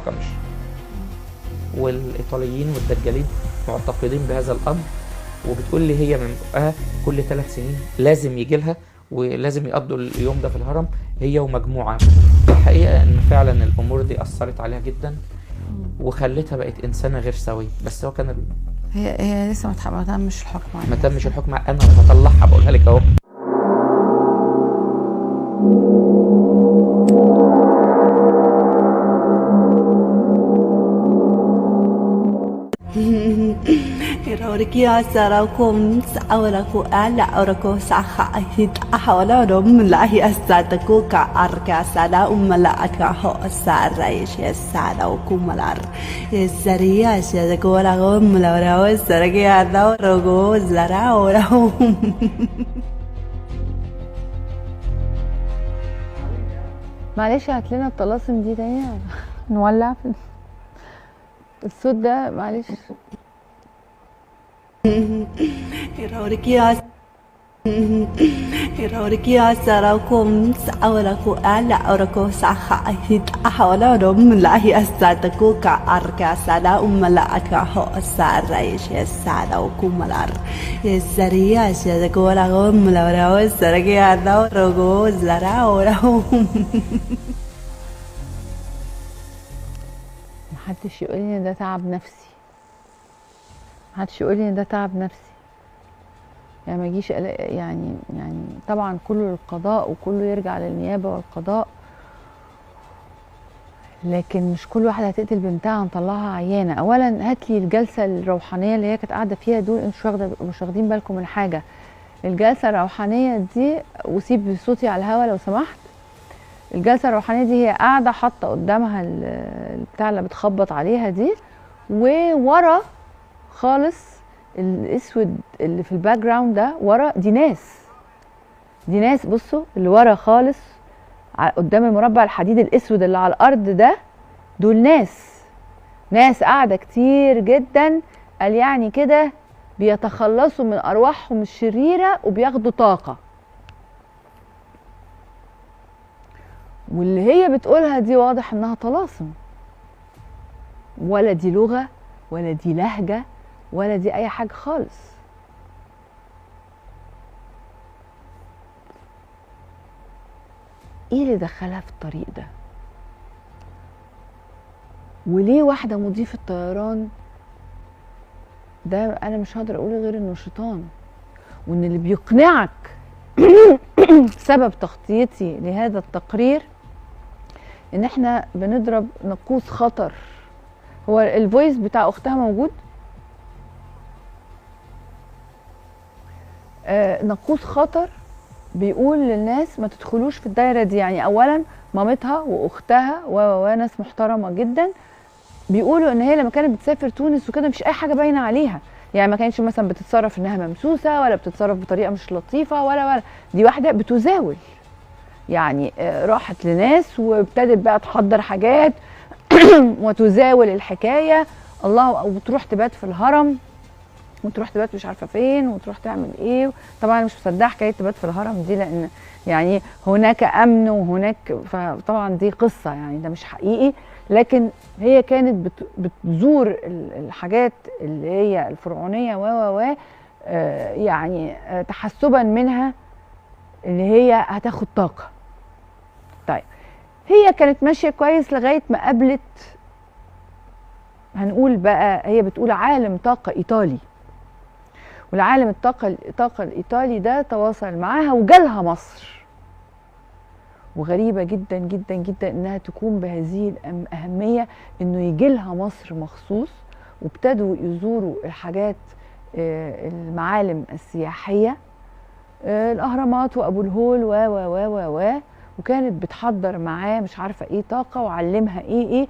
تتحكمش. والايطاليين والدجالين معتقدين بهذا الامر، وبتقول لي هي من بقها كل 3 سنين لازم يجي لها ولازم يقضوا اليوم ده في الهرم هي ومجموعه. الحقيقه ان فعلا الامور دي اثرت عليها جدا وخلتها بقت انسانه غير سويه. بس هو كان هي لسه ما تمش الحكم عليها. ما تمش الحكم، انا هطلعها بقولها لك اهو. Raurikia sarakum sauraku ala orako sahahit ahawalom lahi astataku ka arka sala umala atkaho saraish yasala ukumalar sariya shadagora gomlara saragia daurago zara ora. معلش هات لنا الطلاسم دي تاني نولع في الصوت ده معلش. Raurikia sarakum sauraku ala orako sahahit ahawalom lahi astataku ka arka sala umala atkaho saraish yasala ukumalar sariya shadagora gomlara saragia daurago zara ora. محدش يقول لي ان ده تعب نفسي، محدش يقول لي ان ده تعب نفسي. يعني ما يجيش يعني طبعا كله للقضاء وكله يرجع للنيابه والقضاء، لكن مش كل واحده هتقتل بنتها هنطلعها عيانه. اولا هات لي الجلسه الروحانيه اللي هي كانت قاعده فيها دول، انتوا مش واخدين بالكم من حاجه. الجلسه الروحانيه دي، وسيب صوتي على الهوا لو سمحت. الجلسه الروحانيه دي هي قاعده حاطه قدامها البتاع اللي بتخبط عليها دي، وورا خالص الاسود اللي في الباك جراوند ده ورا دي ناس بصوا اللي ورا خالص قدام المربع الحديد الاسود اللي على الارض ده، دول ناس قاعده كتير جدا. قال يعني كده بيتخلصوا من ارواحهم الشريره وبياخدوا طاقه. واللي هي بتقولها دي واضح انها طلاسم، ولا دي لغة ولا دي لهجة ولا دي اي حاجة خالص. ايه اللي دخلها في الطريق ده؟ وليه واحدة مضيفة طيران؟ ده انا مش هقدر اقول غير انه شيطان، وان اللي بيقنعك سبب تغطيتي لهذا التقرير ان احنا بنضرب ناقوس خطر. هو الفويس بتاع اختها موجود؟ ناقوس خطر بيقول للناس ما تدخلوش في الدايره دي. يعني اولا مامتها واختها وناس محترمه جدا بيقولوا ان هي لما كانت بتسافر تونس وكده مش اي حاجه باينه عليها. يعني ما كانتش مثلا بتتصرف انها ممسوسه ولا بتتصرف بطريقه مش لطيفه ولا دي واحده بتزاول. يعني راحت لناس وابتدت بقى تحضر حاجات وتزاول الحكايه. الله، وتروح تبات في الهرم وتروح تبات مش عارفه فين وتروح تعمل ايه. طبعا انا مش مصدقه حكايه تبات في الهرم دي، لان يعني هناك امن وهناك، فطبعا دي قصه يعني ده مش حقيقي. لكن هي كانت بتزور الحاجات اللي هي الفرعونيه و يعني تحسبا منها اللي هي هتاخد طاقه. طيب هي كانت ماشيه كويس لغايه ما قابلت، هنقول بقى هي بتقول عالم طاقه ايطالي، والعالم الطاقه الايطالي ده تواصل معاها وجالها مصر. وغريبه جدا جدا جدا انها تكون بهذه الاهميه انه يجي لها مصر مخصوص، وابتدوا يزوروا الحاجات المعالم السياحيه، الاهرامات وابو الهول و وكانت بتحضر معاه مش عارفه ايه طاقه وعلمها ايه